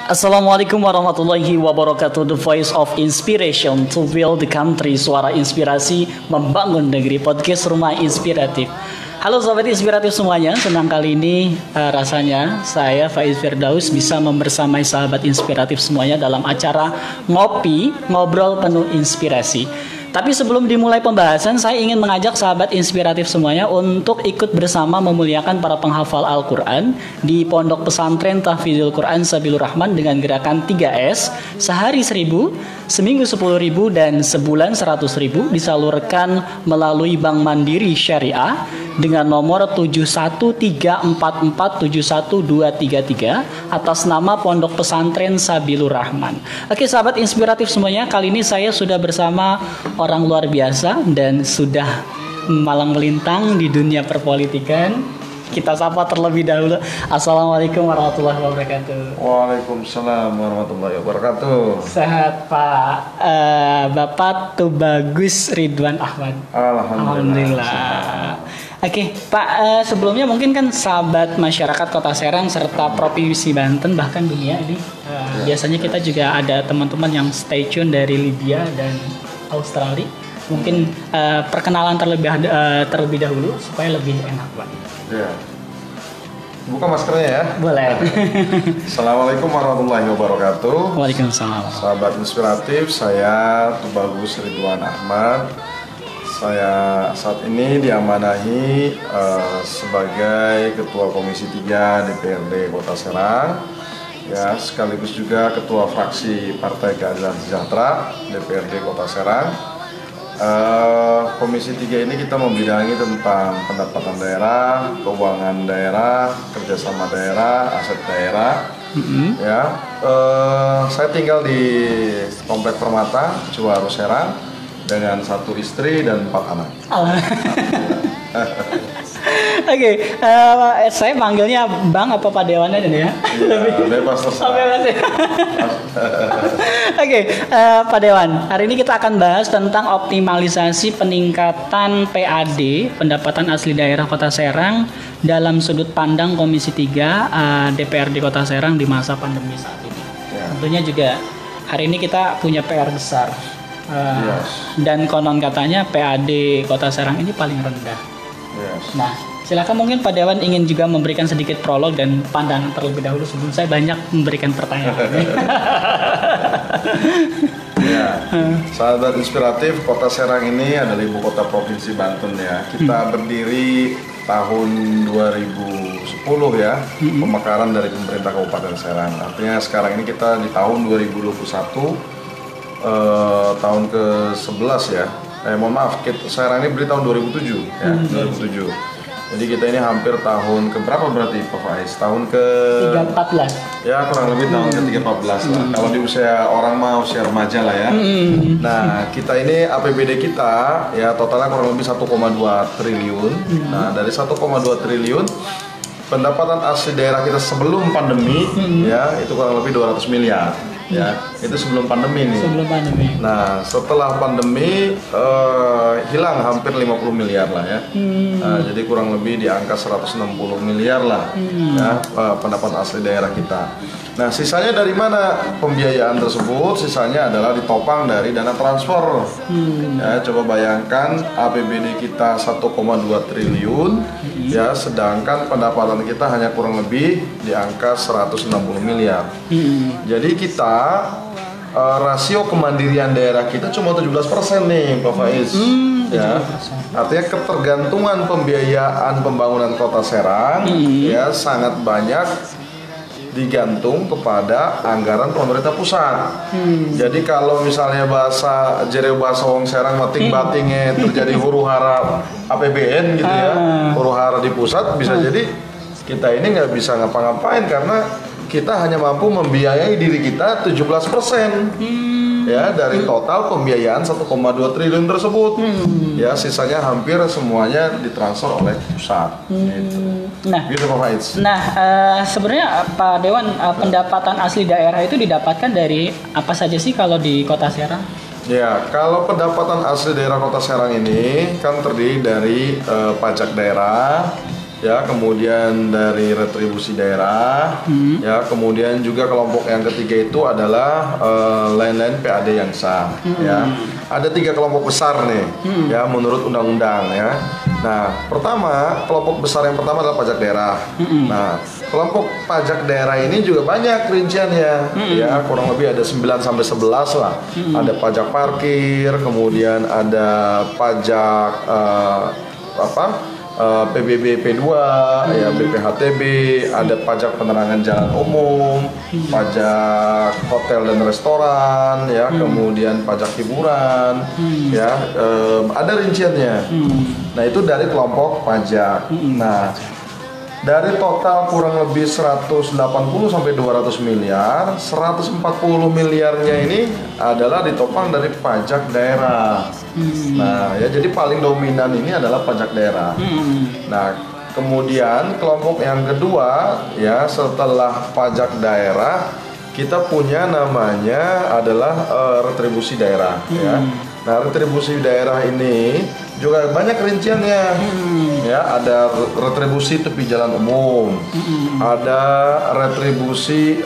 Assalamualaikum warahmatullahi wabarakatuh. The Voice of Inspiration to Build the Country. Suara inspirasi membangun negeri. Podcast Rumah Inspiratif. Halo sobat inspiratif semuanya. Senang kali ini rasanya saya Faiz Firdaus bisa membersamai sahabat inspiratif semuanya dalam acara Ngopi, Ngobrol Penuh Inspirasi. Tapi sebelum dimulai pembahasan, saya ingin mengajak sahabat inspiratif semuanya untuk ikut bersama memuliakan para penghafal Al-Quran di Pondok Pesantren Tahfidzul Quran Sabilur Rahman dengan gerakan 3S, sehari 1.000, seminggu 10.000, dan sebulan 100.000 disalurkan melalui Bank Mandiri Syariah dengan nomor 7134471233 atas nama Pondok Pesantren Sabilur Rahman. Oke sahabat inspiratif semuanya, kali ini saya sudah bersama orang luar biasa dan sudah malang melintang di dunia perpolitikan. Kita sapa terlebih dahulu. Assalamualaikum warahmatullahi wabarakatuh. Waalaikumsalam warahmatullahi wabarakatuh. Sehat Pak. Bapak Tubagus Ridwan Ahmad. Alhamdulillah. Oke Pak, sebelumnya mungkin kan sahabat masyarakat Kota Serang serta Provinsi Banten bahkan dunia ini biasanya kita juga ada teman-teman yang stay tune dari Libya dan Australia. Mungkin perkenalan terlebih dahulu supaya lebih enak Pak. Ya. Buka maskernya ya. Boleh. Assalamualaikum warahmatullahi wabarakatuh. Waalaikumsalam. Sahabat inspiratif, saya Tubagus Ridwan Ahmad. Saya saat ini diamanahi sebagai Ketua Komisi 3 DPRD Kota Serang, ya sekaligus juga Ketua Fraksi Partai Keadilan Sejahtera DPRD Kota Serang. Komisi 3 ini kita membidangi tentang pendapatan daerah, keuangan daerah, kerjasama daerah, aset daerah. Ya, saya tinggal di Komplek Permata, Ciwaru Serang, dengan 1 istri dan 4 anak. Oke, saya manggilnya Bang apa Pak Dewan aja nih ya? Iya, bebas terserah. Bebas ya. Oke, Pak Dewan, hari ini kita akan bahas tentang optimalisasi peningkatan PAD, pendapatan asli daerah Kota Serang, dalam sudut pandang Komisi 3 DPRD Kota Serang di masa pandemi saat ini. Ya. Tentunya juga hari ini kita punya PR besar. Dan konon katanya PAD Kota Serang ini paling rendah. Nah, silakan mungkin Pak Dewan ingin juga memberikan sedikit prolog dan pandangan terlebih dahulu sebelum saya banyak memberikan pertanyaan. Ya, sahabat inspiratif, Kota Serang ini adalah ibu kota provinsi Banten ya. Kita berdiri tahun 2010 ya, pemekaran dari pemerintah Kabupaten Serang. Artinya sekarang ini kita di tahun 2021. Tahun ke-11 ya. Mohon maaf, Serang ini beri tahun 2007 ya, 2007. Jadi kita ini hampir tahun ke berapa berarti Pak Faiz? Tahun ke 314. Ya, kurang lebih tahun ke 314 lah. Kalau di usia orang mah usia remaja lah ya. Nah, kita ini APBD kita ya totalnya kurang lebih 1,2 triliun. Nah, dari 1,2 triliun pendapatan asli daerah kita sebelum pandemi ya itu kurang lebih 200 miliar. Ya, itu sebelum pandemi nih. Sebelum pandemi. Nah, setelah pandemi hilang hampir 50 miliar lah ya. Jadi kurang lebih di angka 160 miliar lah ya pendapatan asli daerah kita. Nah, sisanya dari mana pembiayaan tersebut? Sisanya adalah ditopang dari dana transfer. Ya, coba bayangkan APBD kita 1,2 triliun ya, sedangkan pendapatan kita hanya kurang lebih di angka 160 miliar. Jadi kita rasio kemandirian daerah kita cuma 17% nih Pak Faiz. Ya, artinya ketergantungan pembiayaan pembangunan Kota Serang ya sangat banyak digantung kepada anggaran pemerintah pusat. Jadi kalau misalnya bahasa wong Serang mating batingnya terjadi huru hara APBN gitu ya, huru hara di pusat, bisa jadi kita ini nggak bisa ngapa-ngapain karena kita hanya mampu membiayai diri kita 17% ya dari total pembiayaan 1,2 triliun tersebut. Ya, sisanya hampir semuanya ditransfer oleh pusat. Gitu. Nah, gitu Pak Faiz. Nah, sebenarnya Pak Dewan, pendapatan asli daerah itu didapatkan dari apa saja sih kalau di Kota Serang? Ya, kalau pendapatan asli daerah Kota Serang ini kan terdiri dari pajak daerah, ya, kemudian dari retribusi daerah, ya, kemudian juga kelompok yang ketiga itu adalah lain-lain PAD yang sah, ya. Ada 3 kelompok besar nih, ya, menurut undang-undang, ya. Nah, pertama, kelompok besar yang pertama adalah pajak daerah. Nah, kelompok pajak daerah ini juga banyak rinciannya, ya, kurang lebih ada 9 sampai 11 lah. Ada pajak parkir, kemudian ada pajak PBB P2, ya, BPHTB, ada pajak penerangan jalan umum, pajak hotel dan restoran, ya, kemudian pajak hiburan, ya, ada rinciannya. Nah, itu dari kelompok pajak. Nah, dari total kurang lebih 180 sampai 200 miliar, 140 miliarnya ini adalah ditopang dari pajak daerah. Nah, ya, jadi paling dominan ini adalah pajak daerah. Nah, kemudian kelompok yang kedua, ya, setelah pajak daerah, kita punya namanya adalah retribusi daerah, ya. Nah, retribusi daerah ini juga banyak rinciannya, ya, ada retribusi tepi jalan umum, ada retribusi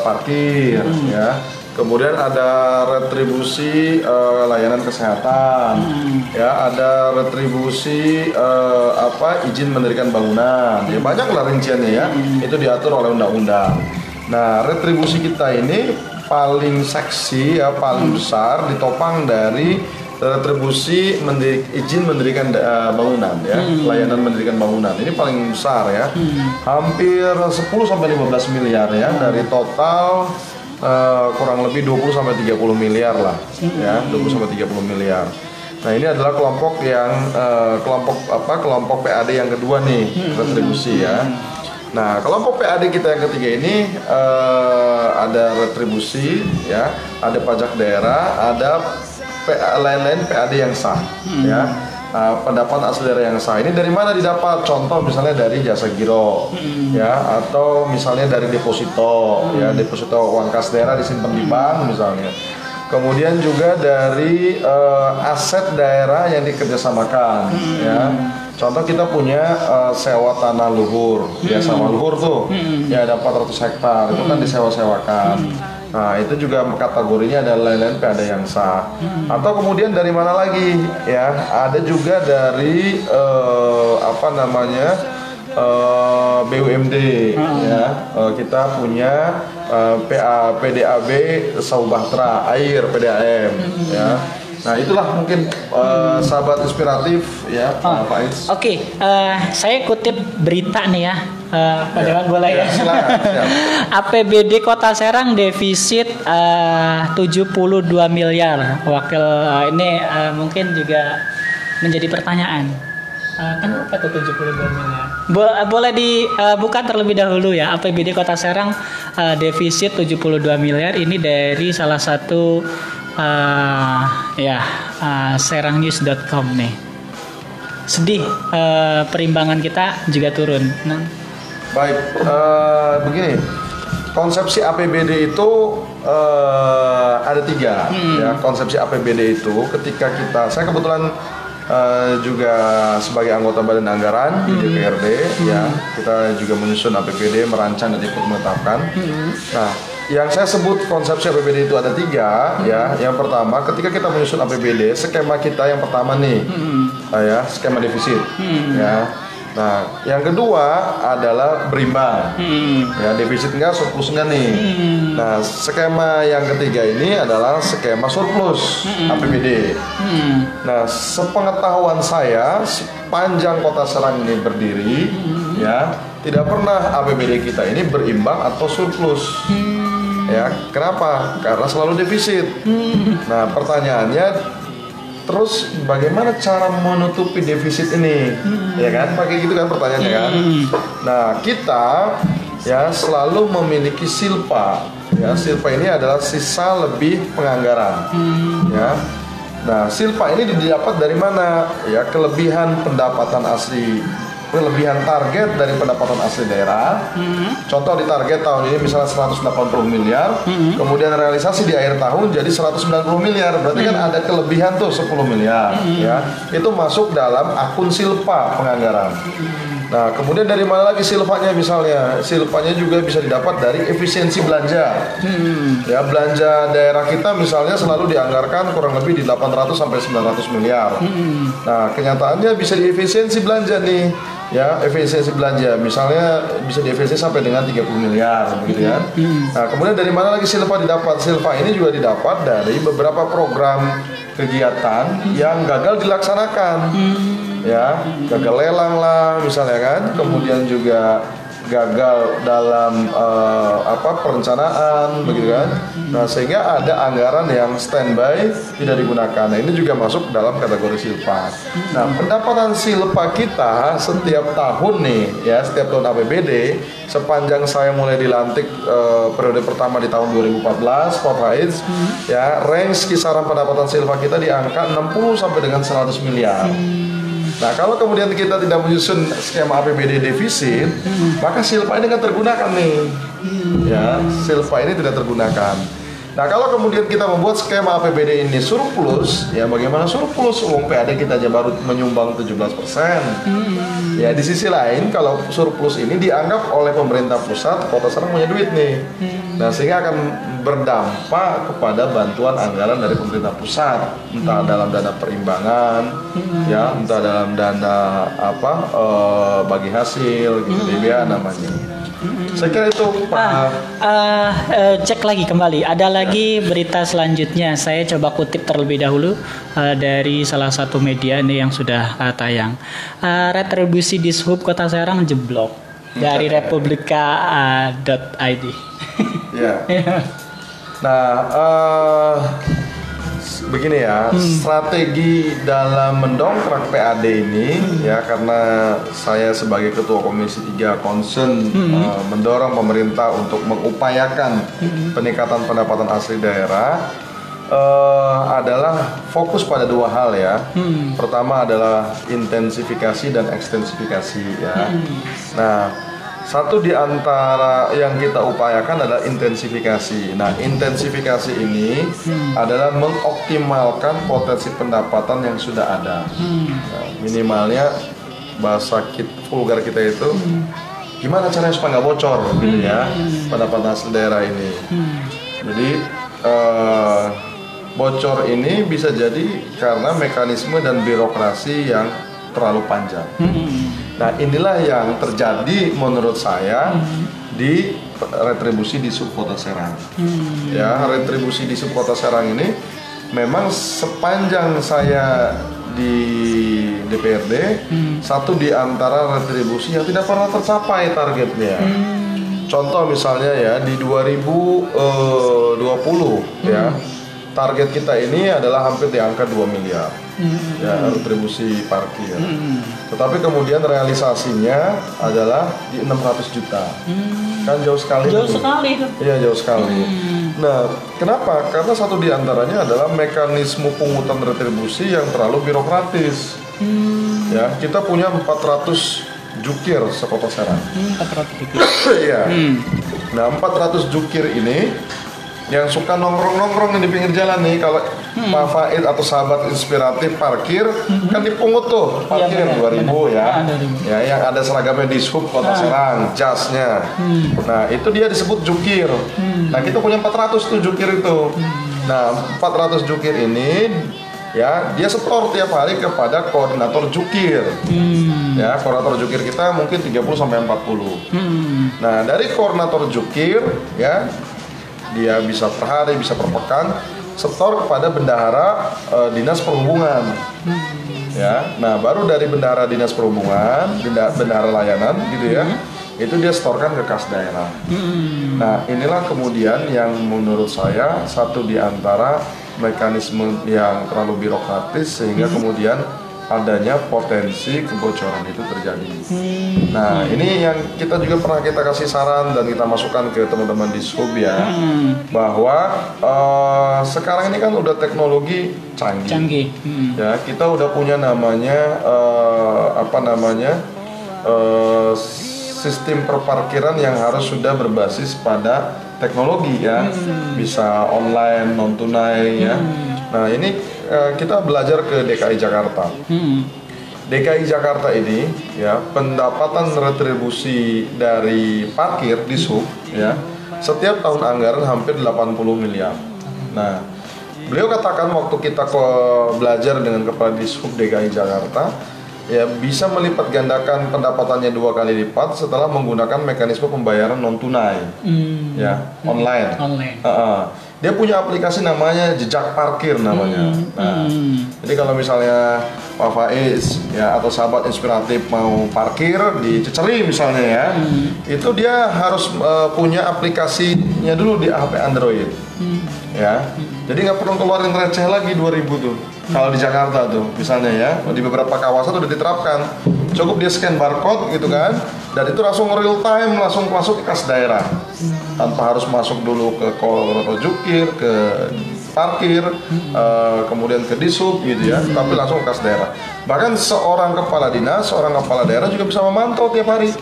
parkir, ya, kemudian ada retribusi layanan kesehatan, ya, ada retribusi izin mendirikan bangunan, ya, banyak lah rinciannya, ya, itu diatur oleh undang-undang. Nah, retribusi kita ini paling seksi, ya, paling besar ditopang dari retribusi izin mendirikan bangunan, ya, layanan mendirikan bangunan. Ini paling besar, ya, hampir 10 sampai 15 miliar, ya, dari total kurang lebih 20 sampai 30 miliar lah, ya, 20 sampai 30 miliar. Nah, ini adalah kelompok yang kelompok PAD yang kedua nih, retribusi, ya. Nah, kelompok PAD kita yang ketiga ini ada retribusi, ya, ada pajak daerah, ada lain-lain PAD yang sah, ya. Pendapat asli daerah yang sah ini dari mana didapat? Contoh misalnya dari jasa giro, ya, atau misalnya dari deposito, ya, deposito uang kas daerah disimpan di bank misalnya. Kemudian juga dari aset daerah yang dikerjasamakan, ya. Contoh kita punya sewa tanah luhur, ya, sama luhur tuh, ya, ada 400 hektar, itu kan disewa-sewakan. Nah, itu juga kategorinya ada lain-lain PAD yang sah. Atau kemudian dari mana lagi, ya, ada juga dari BUMD, ya, kita punya PDAB Saubahtera Air, PDAM, ya. Nah, itulah mungkin sahabat inspiratif, ya, Pak Faiz. Oke, saya kutip berita nih, ya. Jangan boleh, ya. Silakan. APBD Kota Serang defisit 72 miliar. Wakil ini mungkin juga menjadi pertanyaan. Kenapa tuh 72 miliar? Boleh dibuka terlebih dahulu, ya. APBD Kota Serang defisit 72 miliar ini dari salah satu serangnews.com nih. Sedih, perimbangan kita juga turun. Baik, begini, konsepsi APBD itu ada 3, ya. Konsepsi APBD itu ketika saya kebetulan juga sebagai anggota Badan Anggaran di DPRD, ya, kita juga menyusun APBD, merancang dan ikut menetapkan. Nah, yang saya sebut konsepsi APBD itu ada 3, ya. Yang pertama, ketika kita menyusun APBD, skema kita yang pertama nih, ya, skema defisit, ya. Nah, yang kedua adalah berimbang, ya, defisit enggak, surplus enggak nih. Nah, skema yang ketiga ini adalah skema surplus APBD. Nah, sepengetahuan saya, sepanjang Kota Serang ini berdiri, ya, tidak pernah APBD kita ini berimbang atau surplus. Ya, kenapa? Karena selalu defisit. Nah, pertanyaannya, terus bagaimana cara menutupi defisit ini? Ya kan, pakai gitu kan pertanyaannya kan. Nah, kita, ya, selalu memiliki silpa. Ya, silpa ini adalah sisa lebih penganggaran. Ya. Nah, silpa ini didapat dari mana? Ya, kelebihan pendapatan asli, kelebihan target dari pendapatan asli daerah. Contoh di target tahun ini misalnya 180 miliar, kemudian realisasi di akhir tahun jadi 190 miliar. Berarti kan ada kelebihan tuh 10 miliar, ya. Itu masuk dalam akun silpa penganggaran. Nah, kemudian dari mana lagi silvanya misalnya? Silvanya juga bisa didapat dari efisiensi belanja. Ya, belanja daerah kita misalnya selalu dianggarkan kurang lebih di 800 sampai 900 miliar. Nah, kenyataannya bisa diefisiensi belanja nih. Ya, efisiensi belanja misalnya bisa diefisiensi sampai dengan 30 miliar begitu ya. Nah, kemudian dari mana lagi silva didapat? Silva ini juga didapat dari beberapa program kegiatan yang gagal dilaksanakan. Ya, gagal lelang lah misalnya kan, kemudian juga gagal dalam perencanaan begitu kan. Nah, sehingga ada anggaran yang standby tidak digunakan. Nah, ini juga masuk dalam kategori silpa. Nah, pendapatan silpa kita setiap tahun nih ya, setiap tahun APBD sepanjang saya mulai dilantik periode pertama di tahun 2014 Pak Faiz, ya, range kisaran pendapatan silpa kita di angka 60 sampai dengan 100 miliar. Nah, kalau kemudian kita tidak menyusun skema APBD defisit, maka silpa ini kan tergunakan nih. Ya, silpa ini tidak tergunakan. Nah, kalau kemudian kita membuat skema APBD ini surplus, ya bagaimana surplus? Uang PAD kita aja baru menyumbang 17%. Ya, di sisi lain kalau surplus ini dianggap oleh pemerintah pusat, Kota Serang punya duit nih. Nah, sehingga akan berdampak kepada bantuan anggaran dari pemerintah pusat, entah dalam dana perimbangan, ya, entah dalam dana bagi hasil gitu, DBA namanya. Saya kira itu Pak. Cek lagi kembali. Ada lagi berita selanjutnya. Saya coba kutip terlebih dahulu dari salah satu media ini yang sudah tayang. Retribusi Dishub Kota Serang jeblok dari Republika.id. Ya. Nah, begini ya, strategi dalam mendongkrak PAD ini ya, karena saya sebagai Ketua Komisi 3 concern mendorong pemerintah untuk mengupayakan peningkatan pendapatan asli daerah, adalah fokus pada dua hal ya. Pertama adalah intensifikasi dan ekstensifikasi ya. Nah, satu di antara yang kita upayakan adalah intensifikasi. Nah, intensifikasi ini adalah mengoptimalkan potensi pendapatan yang sudah ada. Nah, minimalnya bahasa vulgar kita itu, gimana caranya supaya nggak bocor gitu ya, pendapatan asli daerah ini. Jadi bocor ini bisa jadi karena mekanisme dan birokrasi yang terlalu panjang. Nah, inilah yang terjadi menurut saya di retribusi di Subkota Serang. Ya, retribusi di Subkota Serang ini memang sepanjang saya di DPRD, satu di antara retribusi yang tidak pernah tercapai targetnya. Contoh misalnya ya, di 2020 ya, target kita ini adalah hampir di angka 2 miliar ya, retribusi parkir. Tetapi kemudian realisasinya adalah di 600 juta. Kan jauh sekali. Jauh sekali itu. Iya, jauh sekali. Nah, kenapa? Karena satu di antaranya adalah mekanisme pungutan retribusi yang terlalu birokratis. Ya, kita punya 400 jukir sekota Serang. 400 jukir. Iya. Nah, 400 jukir ini yang suka nongkrong-nongkrong di pinggir jalan nih, kalau Pak Faid atau sahabat inspiratif parkir kan dipungut tuh parkir ya, 2000 ya. Ya, yang ada seragamnya di Dishub Kota Serang, jasnya. Nah, itu dia disebut jukir. Nah, kita punya 400 tuh jukir itu. Nah, 400 jukir ini ya, dia setor tiap hari kepada koordinator jukir. Ya, koordinator jukir kita mungkin 30 sampai 40. Nah, dari koordinator jukir ya, dia bisa per hari, bisa per pekan, setor kepada bendahara dinas perhubungan. Ya, nah baru dari bendahara dinas perhubungan, bendahara layanan gitu ya, itu dia setorkan ke kas daerah. Nah, inilah kemudian yang menurut saya satu di antara mekanisme yang terlalu birokratis sehingga kemudian adanya potensi kebocoran itu terjadi. Nah, ini yang kita juga pernah kita kasih saran dan kita masukkan ke teman-teman di Dishub ya, bahwa sekarang ini kan udah teknologi canggih. Ya, kita udah punya namanya sistem perparkiran yang harus sudah berbasis pada teknologi ya, bisa online, non tunai ya. Nah, ini kita belajar ke DKI Jakarta. DKI Jakarta ini ya pendapatan retribusi dari parkir di sub ya setiap tahun anggaran hampir 80 miliar. Nah, beliau katakan waktu kita belajar dengan Kepala Dishub DKI Jakarta ya bisa melipat gandakan pendapatannya 2 kali lipat setelah menggunakan mekanisme pembayaran non tunai ya online. Dia punya aplikasi namanya Jejak Parkir namanya. Nah, jadi kalau misalnya Pak Faiz ya atau sahabat inspiratif mau parkir di Ceceli misalnya ya, itu dia harus punya aplikasinya dulu di HP Android. Ya. Jadi nggak perlu keluarin receh lagi 2000 tuh. Kalau di Jakarta tuh misalnya ya, di beberapa kawasan udah diterapkan. Cukup dia scan barcode gitu kan, dan itu langsung real time langsung masuk ke kas daerah. Tanpa harus masuk dulu ke Koloroto Jukir, ke parkir, kemudian ke Dishub gitu ya, tapi langsung ke kas daerah. Bahkan seorang kepala dinas, seorang kepala daerah juga bisa memantau tiap hari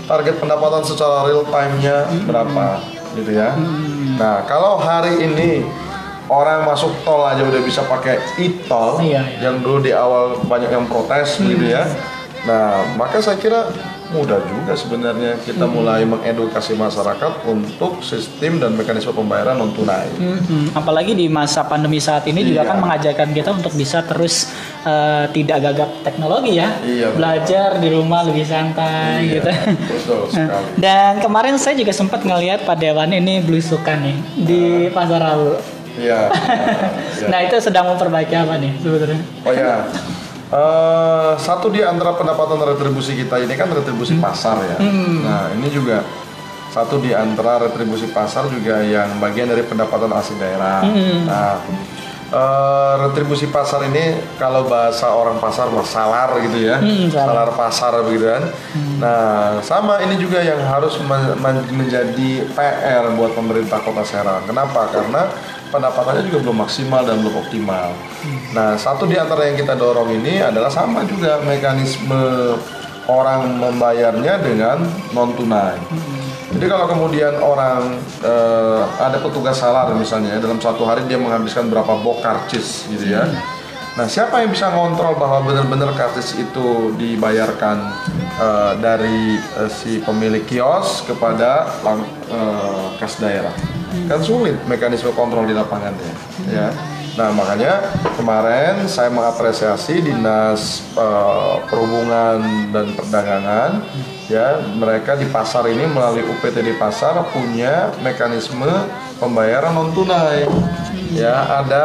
target pendapatan secara real time-nya berapa gitu ya. Nah, kalau hari ini orang masuk tol aja udah bisa pakai e-tol, yang dulu di awal banyak yang protes gitu ya. Nah, maka saya kira mudah juga sebenarnya kita mulai mengedukasi masyarakat untuk sistem dan mekanisme pembayaran non tunai. Apalagi di masa pandemi saat ini juga kan mengajarkan kita untuk bisa terus tidak gagap teknologi ya, belajar di rumah lebih santai gitu. Betul sekali. Dan kemarin saya juga sempat ngelihat Pak Dewan ini belusukan nih di Pasar Rawu. Iya. Nah, itu sedang memperbaiki apa nih sebetulnya? Oh ya. Satu di antara pendapatan retribusi kita ini kan retribusi pasar ya. Nah, ini juga satu di antara retribusi pasar juga yang bagian dari pendapatan asli daerah. Nah, retribusi pasar ini kalau bahasa orang pasar salar gitu ya, salar pasar begitu kan. Nah, sama ini juga yang harus menjadi PR buat pemerintah Kota Serang. Kenapa? Karena pendapatannya juga belum maksimal dan belum optimal. Nah, satu di antara yang kita dorong ini adalah sama juga mekanisme orang membayarnya dengan non tunai. Jadi kalau kemudian orang ada petugas salar misalnya dalam satu hari dia menghabiskan berapa box karcis gitu ya. Nah, siapa yang bisa ngontrol bahwa benar-benar karcis itu dibayarkan dari si pemilik kios kepada kas daerah? Kan sulit mekanisme kontrol di lapangannya ya. Nah, makanya kemarin saya mengapresiasi Dinas Perhubungan dan Perdagangan ya, mereka di pasar ini melalui UPTD pasar punya mekanisme pembayaran non tunai ya, ada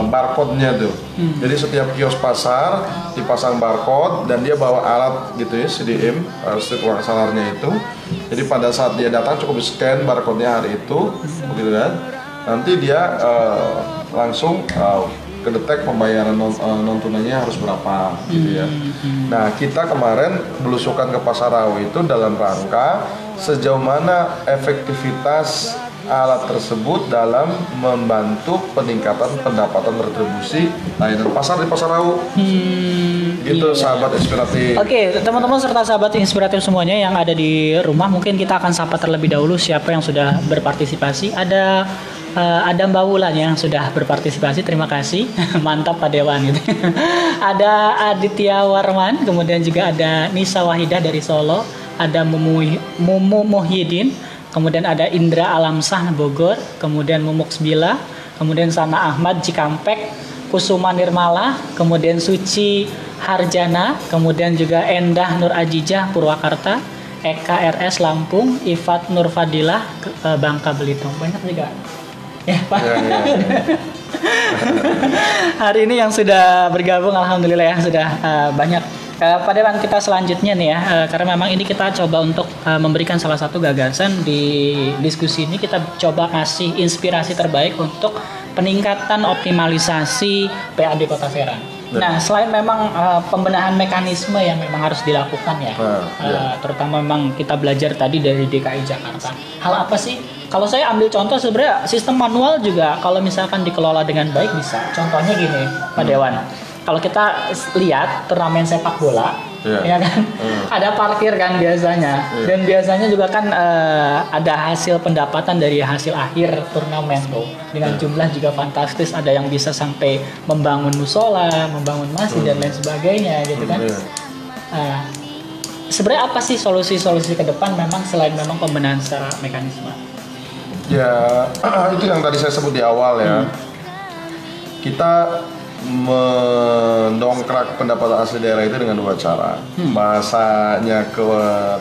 barcode-nya tuh. Jadi setiap kios pasar dipasang barcode dan dia bawa alat gitu ya, CDM, street work salarnya itu. Jadi pada saat dia datang cukup scan barcode-nya hari itu begitu kan. Nanti dia langsung kedetek pembayaran non tunainya harus berapa gitu ya. Nah, kita kemarin belusukan ke Pasar Rawu itu dalam rangka sejauh mana efektivitas alat tersebut dalam membantu peningkatan pendapatan retribusi layanan pasar di Pasar Rawu. Gitu sahabat inspiratif. Oke, teman-teman serta sahabat inspiratif semuanya yang ada di rumah, mungkin kita akan sapa terlebih dahulu siapa yang sudah berpartisipasi. Ada Mbak Wulan yang sudah berpartisipasi, terima kasih. Mantap Pak Dewan gitu. Ada Aditya Warman, kemudian juga ada Nisa Wahidah dari Solo, ada Mumu Muhyiddin, kemudian ada Indra Alamsah Bogor, kemudian Mumuk Bila, kemudian Sana Ahmad Cikampek, Kusuma Nirmala, kemudian Suci Harjana, kemudian juga Endah Nur Ajijah Purwakarta, Eka RS Lampung, Ifat Nur Fadilah Bangka Belitung. Banyak juga ya Pak. Hari ini yang sudah bergabung alhamdulillah ya, sudah banyak. Pada Dewan kita selanjutnya nih ya, karena memang ini kita coba untuk memberikan salah satu gagasan di diskusi ini, kita coba kasih inspirasi terbaik untuk peningkatan optimalisasi PAD Kota Serang. Nah, selain memang pembenahan mekanisme yang memang harus dilakukan ya, terutama memang kita belajar tadi dari DKI Jakarta. Hal apa sih? Kalau saya ambil contoh sebenarnya sistem manual juga kalau misalkan dikelola dengan baik bisa. Contohnya gini, Pak Dewan. Kalau kita lihat turnamen sepak bola, ya kan? Ada parkir kan biasanya, dan biasanya juga kan ada hasil pendapatan dari hasil akhir turnamen tuh, dengan jumlah juga fantastis. Ada yang bisa sampai membangun musola, membangun masjid dan lain sebagainya, gitu kan? Sebenarnya apa sih solusi-solusi ke depan memang selain memang pembenahan secara mekanisme? Ya, itu yang tadi saya sebut di awal ya. Kita mendongkrak pendapatan asli daerah itu dengan dua cara. Bahasanya ke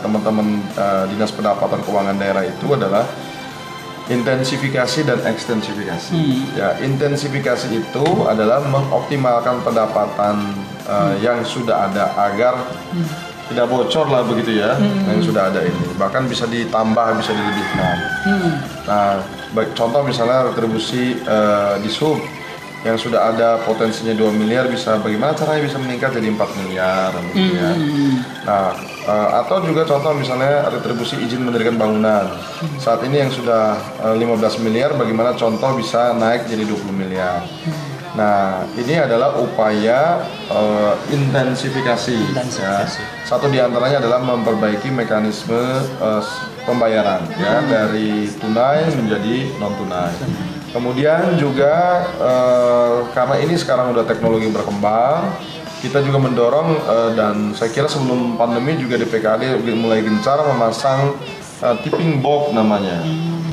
teman-teman Dinas Pendapatan Keuangan Daerah itu adalah intensifikasi dan ekstensifikasi. Ya, intensifikasi itu adalah mengoptimalkan pendapatan yang sudah ada agar tidak bocor lah begitu ya, yang sudah ada ini. Bahkan bisa ditambah, bisa dilebihkan. Nah, baik contoh misalnya retribusi di sub yang sudah ada potensinya 2 miliar, bisa bagaimana caranya bisa meningkat jadi 4 miliar gitu ya. Nah, atau juga contoh misalnya retribusi izin mendirikan bangunan. Saat ini yang sudah 15 miliar, bagaimana contoh bisa naik jadi 20 miliar. Nah, ini adalah upaya intensifikasi. Ya. Satu diantaranya adalah memperbaiki mekanisme pembayaran ya, dari tunai menjadi non tunai. Kemudian juga karena ini sekarang udah teknologi berkembang, kita juga mendorong dan saya kira sebelum pandemi juga di PKAD mulai gencar memasang tipping box namanya.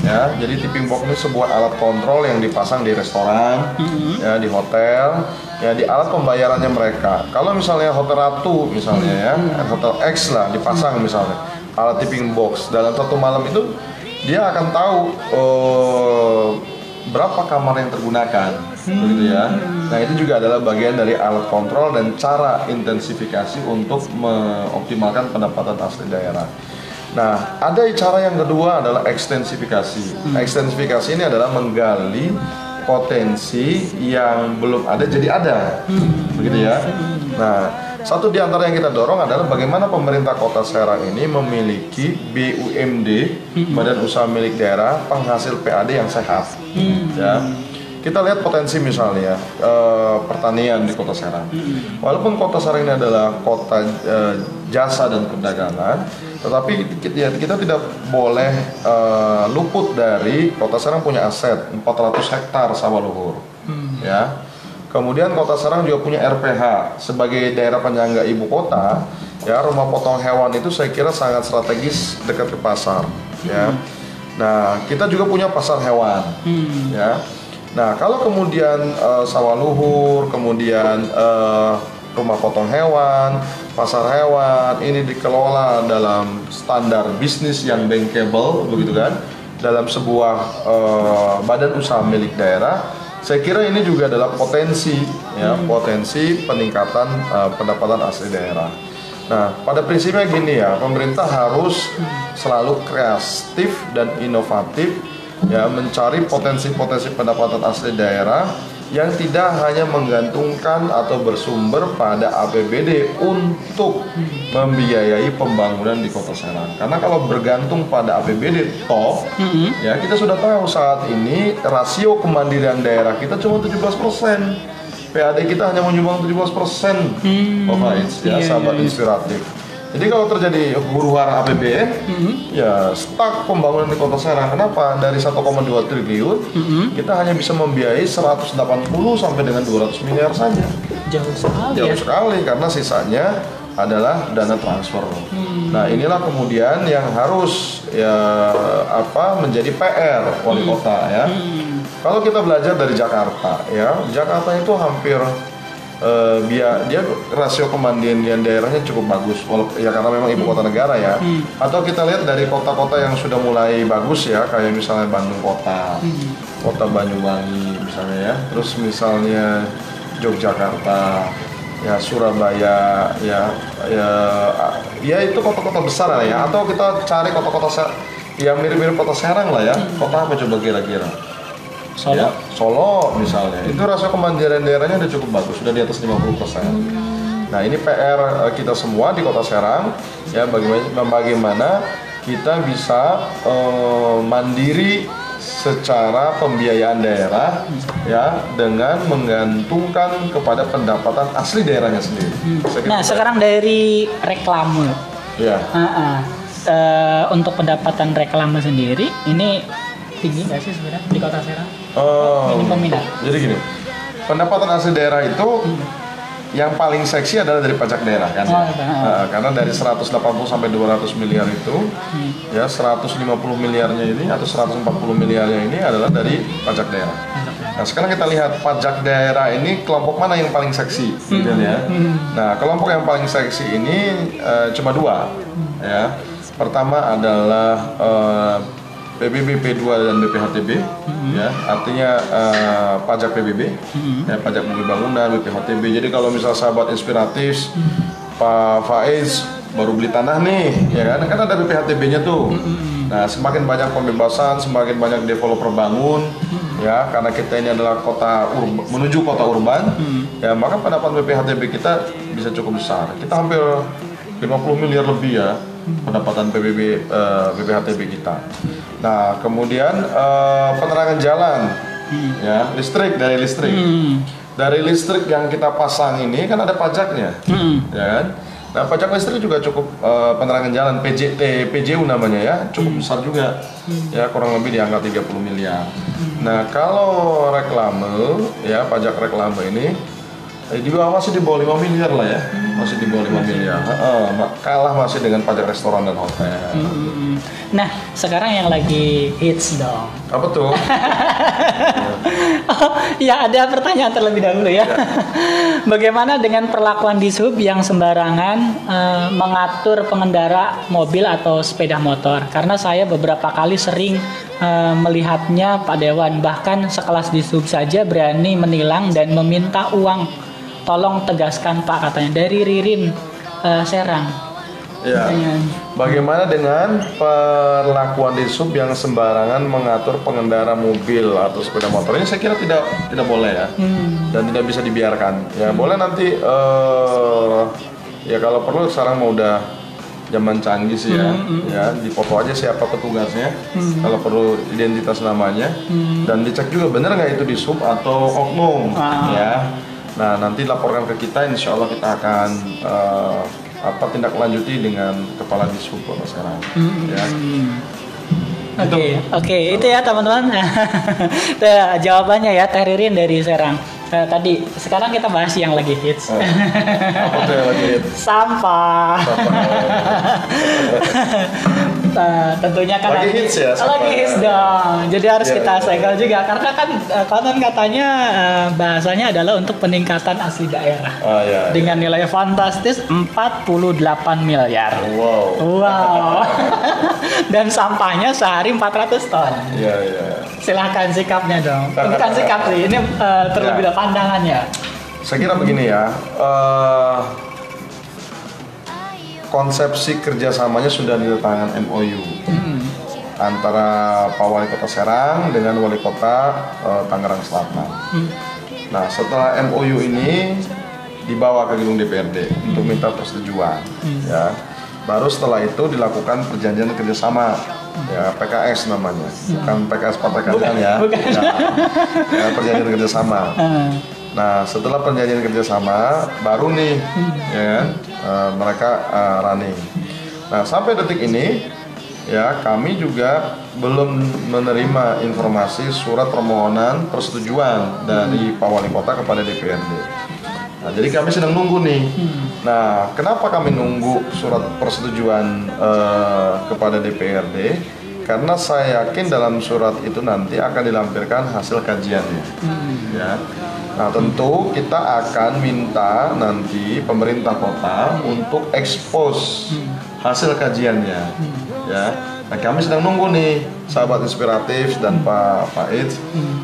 Ya, jadi tipping box ini sebuah alat kontrol yang dipasang di restoran, ya, di hotel, ya, di alat pembayarannya mereka. Kalau misalnya Hotel Ratu misalnya ya, Hotel X lah dipasang misalnya alat tipping box, dalam satu malam itu dia akan tahu berapa kamar yang tergunakan, begitu ya. Nah, itu juga adalah bagian dari alat kontrol dan cara intensifikasi untuk mengoptimalkan pendapatan asli daerah. Nah, ada cara yang kedua adalah ekstensifikasi. Ekstensifikasi ini adalah menggali potensi yang belum ada jadi ada, begitu ya. Nah, satu di antara yang kita dorong adalah bagaimana pemerintah Kota Serang ini memiliki BUMD, Badan Usaha Milik Daerah, penghasil PAD yang sehat. Ya, kita lihat potensi misalnya pertanian di Kota Serang. Walaupun Kota Serang ini adalah kota jasa dan perdagangan, tetapi kita tidak boleh luput dari Kota Serang punya aset 400 hektar sawah luhur. Ya. Kemudian Kota Serang juga punya RPH sebagai daerah penyangga ibu kota. Ya, rumah potong hewan itu saya kira sangat strategis dekat ke pasar. Ya. Nah, kita juga punya pasar hewan. Ya. Nah, kalau kemudian sawah luhur, kemudian rumah potong hewan, pasar hewan ini dikelola dalam standar bisnis yang bankable, begitu kan? Dalam sebuah badan usaha milik daerah. Saya kira ini juga adalah potensi, ya, potensi peningkatan pendapatan asli daerah. Nah, pada prinsipnya gini ya, pemerintah harus selalu kreatif dan inovatif, ya, mencari potensi-potensi pendapatan asli daerah yang tidak hanya menggantungkan atau bersumber pada APBD untuk membiayai pembangunan di Kota Serang. Karena kalau bergantung pada APBD toh, ya, kita sudah tahu saat ini rasio kemandirian daerah kita cuma 17%. PAD kita hanya menyumbang 17%. Ya, sahabat inspiratif. Jadi kalau terjadi huru-hara APBN, ya stuck pembangunan di Kota Serang. Kenapa? Dari 1,2 triliun, kita hanya bisa membiayai 180 sampai dengan 200 miliar saja. Jauh sekali. Jauh sekali, karena sisanya adalah dana transfer. Nah, inilah kemudian yang harus menjadi PR wali kota ya. Kalau kita belajar dari Jakarta ya, Jakarta itu hampir dia rasio kemandirian daerahnya cukup bagus, ya, karena memang ibu kota negara ya. Atau kita lihat dari kota-kota yang sudah mulai bagus ya, kayak misalnya Bandung kota, kota Banyuwangi misalnya ya, terus misalnya Yogyakarta, ya, Surabaya, ya itu kota-kota besar lah ya. Atau kita cari kota-kota yang mirip-mirip Kota Serang lah ya. Kota apa coba kira-kira? Solo. Ya, Solo misalnya, itu rasio kemandirian daerahnya udah cukup bagus, sudah di atas 50%. Nah, ini PR kita semua di Kota Serang ya, bagaimana kita bisa mandiri secara pembiayaan daerah ya dengan menggantungkan kepada pendapatan asli daerahnya sendiri. Nah, sekarang dari reklame. Ya. Untuk pendapatan reklame sendiri ini tinggi nggak sih sebenarnya di Kota Serang? Minim peminat. Jadi gini, pendapatan asli daerah itu yang paling seksi adalah dari pajak daerah kan. Karena dari 180 sampai 200 miliar itu ya 150 miliarnya ini atau 140 miliarnya ini adalah dari pajak daerah. Nah, sekarang kita lihat pajak daerah ini kelompok mana yang paling seksi gitu ya. Nah, kelompok yang paling seksi ini cuma dua ya. Pertama adalah PBB, P2 dan BPHTB, ya, artinya pajak PBB, ya, pajak mobil bangunan, BPHTB. Jadi kalau misal sahabat inspiratif, Pak Faiz baru beli tanah nih, ya kan ada BPHTB-nya tuh. Nah, semakin banyak pembebasan, semakin banyak developer bangun, ya, karena kita ini adalah menuju kota urban, ya, maka pendapatan BPHTB kita bisa cukup besar. Kita hampir 50 miliar lebih ya pendapatan BPHTB kita. Nah, kemudian penerangan jalan, ya, dari listrik yang kita pasang ini kan ada pajaknya, ya kan? Nah, pajak listrik juga cukup, penerangan jalan PJU namanya ya, cukup besar juga, ya, kurang lebih di angka 30 miliar. Nah, kalau reklame, ya, pajak reklame ini di bawah, masih di bawah 5 miliar lah ya, masih di bawah 5 miliar, kalah masih dengan pajak restoran dan hotel. Nah, sekarang yang lagi hits dong. Apa tuh? Ya, ada pertanyaan terlebih dahulu ya. Bagaimana dengan perlakuan di sub yang sembarangan mengatur pengendara mobil atau sepeda motor? Karena saya beberapa kali sering melihatnya Pak Dewan, bahkan sekelas di sub saja berani menilang dan meminta uang. Tolong tegaskan Pak, katanya dari Ririn Serang. Ya. Bagaimana dengan perlakuan di sub yang sembarangan mengatur pengendara mobil atau sepeda motor? Ini saya kira tidak boleh ya, dan tidak bisa dibiarkan. Ya, boleh nanti ya kalau perlu sekarang mau udah zaman canggih sih ya, ya, dipoto aja siapa petugasnya, kalau perlu identitas namanya, dan dicek juga benar nggak itu di sub atau oknum, ya. Nah, nanti laporkan ke kita, insya Allah kita akan tindak lanjuti dengan kepala Dishub Kota Serang. Ya. Oke, itu ya teman-teman. Jawabannya ya, Teh Ririn dari Serang. Tadi, sekarang kita bahas yang lagi hits. Apa tuh yang lagi hits? Sampah. Tentunya kan lagi hits ya, lagi hits dong. Jadi harus kita segel juga, karena kan konon katanya bahasanya adalah untuk peningkatan asli daerah. Dengan nilai fantastis 48 miliar. Wow. Dan sampahnya sehari 400 ton. Iya. Silahkan sikapnya dong. Bukan sikap sih, ini terlebih dahulu pandangannya. Saya kira begini ya, konsepsi kerjasamanya sudah ditandatangani MOU antara Pak Wali Kota Serang dengan Wali Kota Tangerang Selatan. Nah, setelah MOU ini dibawa ke gedung DPRD untuk minta persetujuan, ya, baru setelah itu dilakukan perjanjian kerjasama, ya, PKS namanya, bukan PKS Partai Keadilan ya, ya, perjanjian kerjasama. Nah, setelah perjanjian kerjasama baru nih, ya, mereka running. Nah, sampai detik ini, ya, kami juga belum menerima informasi surat permohonan persetujuan dari Pak Wali Kota kepada DPRD. Nah, jadi kami sedang nunggu nih. Nah, kenapa kami nunggu surat persetujuan kepada DPRD? Karena saya yakin dalam surat itu nanti akan dilampirkan hasil kajiannya. Ya. Nah, tentu kita akan minta nanti pemerintah kota untuk expose hasil kajiannya. Ya. Nah, kami sedang nunggu nih, sahabat inspiratif dan Pak Faiz,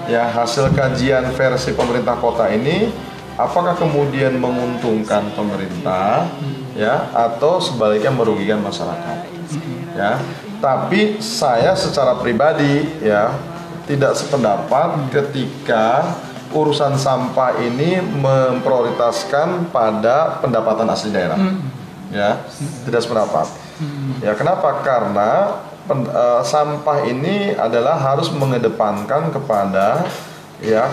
ya, hasil kajian versi pemerintah kota ini apakah kemudian menguntungkan pemerintah, ya, atau sebaliknya merugikan masyarakat. Ya. Tapi saya secara pribadi, ya, tidak sependapat ketika urusan sampah ini memprioritaskan pada pendapatan asli daerah. Ya, tidak sependapat. Ya, kenapa? Karena sampah ini adalah harus mengedepankan kepada ya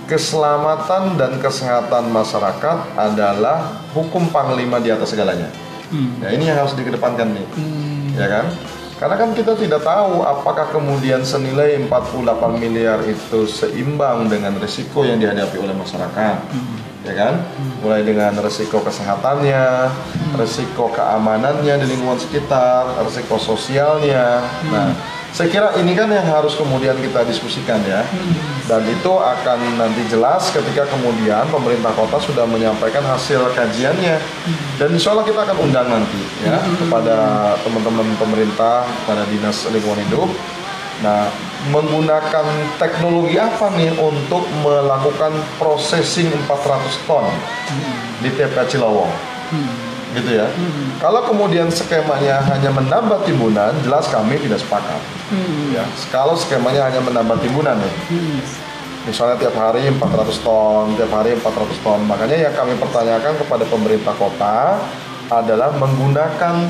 keselamatan dan kesehatan masyarakat adalah hukum panglima di atas segalanya. Ya ini yang harus dikedepankan nih, ya kan? Karena kan kita tidak tahu apakah kemudian senilai 48 miliar itu seimbang dengan risiko yang dihadapi oleh masyarakat, ya kan? Mulai dengan risiko kesehatannya, risiko keamanannya di lingkungan sekitar, risiko sosialnya. Nah, saya kira ini kan yang harus kemudian kita diskusikan ya. Dan itu akan nanti jelas ketika kemudian pemerintah kota sudah menyampaikan hasil kajiannya. Dan insya Allah kita akan undang nanti ya kepada teman-teman pemerintah, kepada Dinas Lingkungan Hidup. Nah, menggunakan teknologi apa nih untuk melakukan processing 400 ton di TPA Cilowong, gitu ya. Kalau kemudian skemanya hanya menambah timbunan, jelas kami tidak sepakat. Ya, kalau skemanya hanya menambah timbunan ya, misalnya tiap hari 400 ton, tiap hari 400 ton, makanya yang kami pertanyakan kepada pemerintah kota adalah menggunakan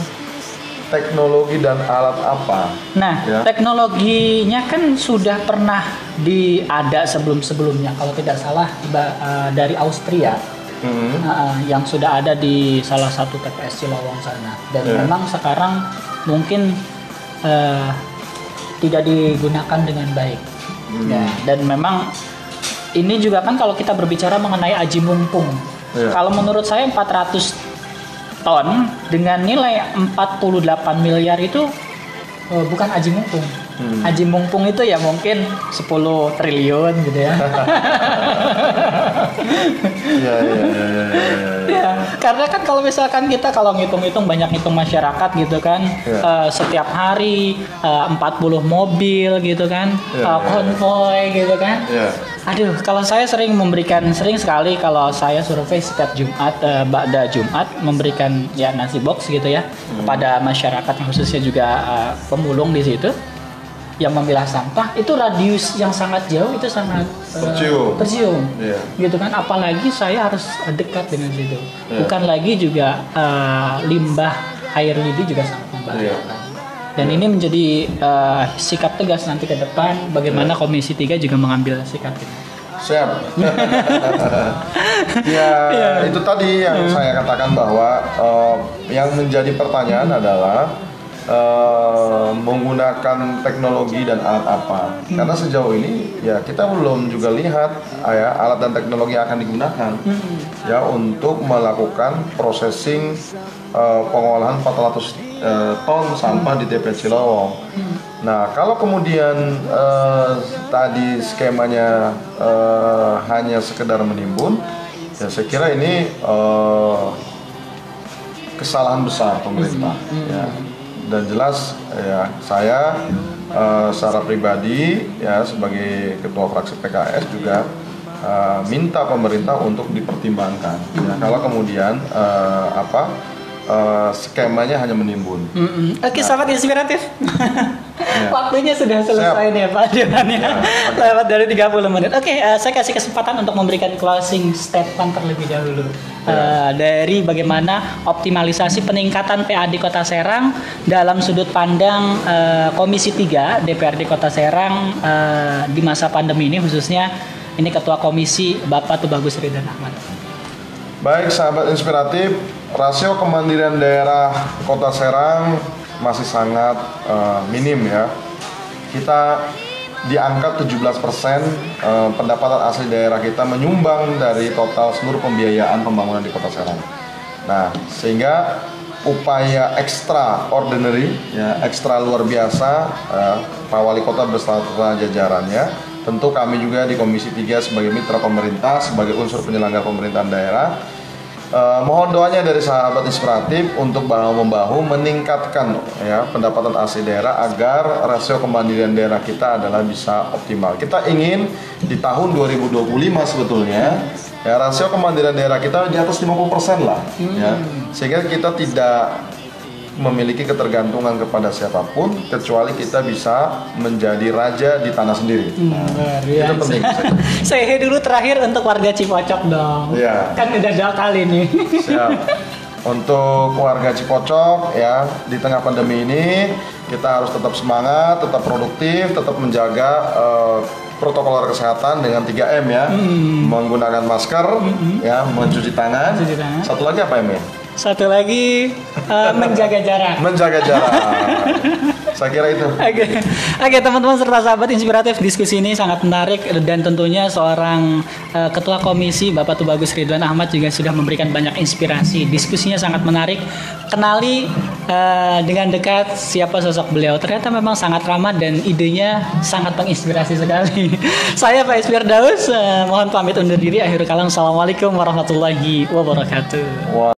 teknologi dan alat apa? Nah, ya? Teknologinya kan sudah pernah ada sebelum-sebelumnya, kalau tidak salah dari Austria, yang sudah ada di salah satu TPS Cilowong sana. Dan memang sekarang mungkin tidak digunakan dengan baik. Ya, dan memang ini juga kan kalau kita berbicara mengenai aji mumpung, kalau menurut saya 400 ton dengan nilai 48 miliar itu bukan aji mumpung. Aji mumpung itu ya mungkin 10 triliun gitu ya. Ya, karena kan kalau misalkan kita kalau ngitung-ngitung banyak ngitung masyarakat gitu kan, setiap hari 40 mobil gitu kan, konvoy gitu kan. Aduh, kalau saya sering sekali kalau saya survei setiap Jumat, ba'da Jumat memberikan ya nasi box gitu ya kepada masyarakat yang khususnya juga pemulung di situ yang memilah sampah, itu radius yang sangat jauh itu sangat tercium, gitu kan. Apalagi saya harus dekat dengan situ. Bukan lagi juga limbah air lidi juga sangat membahayakan. Dan ini menjadi sikap tegas nanti ke depan. Bagaimana Komisi 3 juga mengambil sikap ini. Siap. Itu tadi yang saya katakan bahwa yang menjadi pertanyaan adalah menggunakan teknologi dan alat apa? Karena sejauh ini ya kita belum juga lihat ya alat dan teknologi yang akan digunakan ya untuk melakukan processing pengolahan 400 ton sampah di TPA Cilowong. Nah, kalau kemudian tadi skemanya hanya sekedar menimbun, ya saya kira ini kesalahan besar pemerintah. Ya. Dan jelas ya saya secara pribadi ya sebagai ketua fraksi PKS juga minta pemerintah untuk dipertimbangkan. Ya, kalau kemudian skemanya hanya menimbun. Oke, sangat inspiratif. Waktunya sudah selesai nih Pak Johan ya. Lewat dari 30 menit. Oke, saya kasih kesempatan untuk memberikan closing statement terlebih dahulu. Dari bagaimana optimalisasi peningkatan PAD Kota Serang dalam sudut pandang Komisi 3 DPRD Kota Serang di masa pandemi ini, khususnya ini Ketua Komisi Bapak Tubagus Ridwan Ahmad. Baik sahabat inspiratif, rasio kemandirian daerah Kota Serang masih sangat minim ya. Kita di angka 17% pendapatan asli daerah kita menyumbang dari total seluruh pembiayaan pembangunan di Kota Serang. Nah, sehingga upaya extraordinary ya, ekstra luar biasa Pak Wali Kota beserta jajarannya, tentu kami juga di Komisi 3 sebagai mitra pemerintah, sebagai unsur penyelenggara pemerintahan daerah, mohon doanya dari sahabat inspiratif untuk bahu-membahu meningkatkan ya pendapatan asli daerah agar rasio kemandirian daerah kita adalah bisa optimal. Kita ingin di tahun 2025 sebetulnya ya rasio kemandirian daerah kita di atas 50% lah ya, sehingga kita tidak memiliki ketergantungan kepada siapapun kecuali kita bisa menjadi raja di tanah sendiri. Itu penting. Saya dulu terakhir untuk warga Cipocok dong. Ya. Kan udah 2 kali nih. Siap. Untuk warga Cipocok ya di tengah pandemi ini kita harus tetap semangat, tetap produktif, tetap menjaga protokol kesehatan dengan 3M ya. Menggunakan masker, ya, mencuci tangan. Satu lagi apa M ya? Satu lagi menjaga jarak. Menjaga jarak. Saya kira itu. Oke, teman-teman serta sahabat inspiratif, diskusi ini sangat menarik dan tentunya seorang Ketua Komisi Bapak Tubagus Ridwan Ahmad juga sudah memberikan banyak inspirasi. Diskusinya sangat menarik. Kenali dengan dekat siapa sosok beliau. Ternyata memang sangat ramah dan idenya sangat menginspirasi sekali. Saya Pak Firdaus, mohon pamit undur diri. Akhirul kalam. Assalamualaikum warahmatullahi wabarakatuh.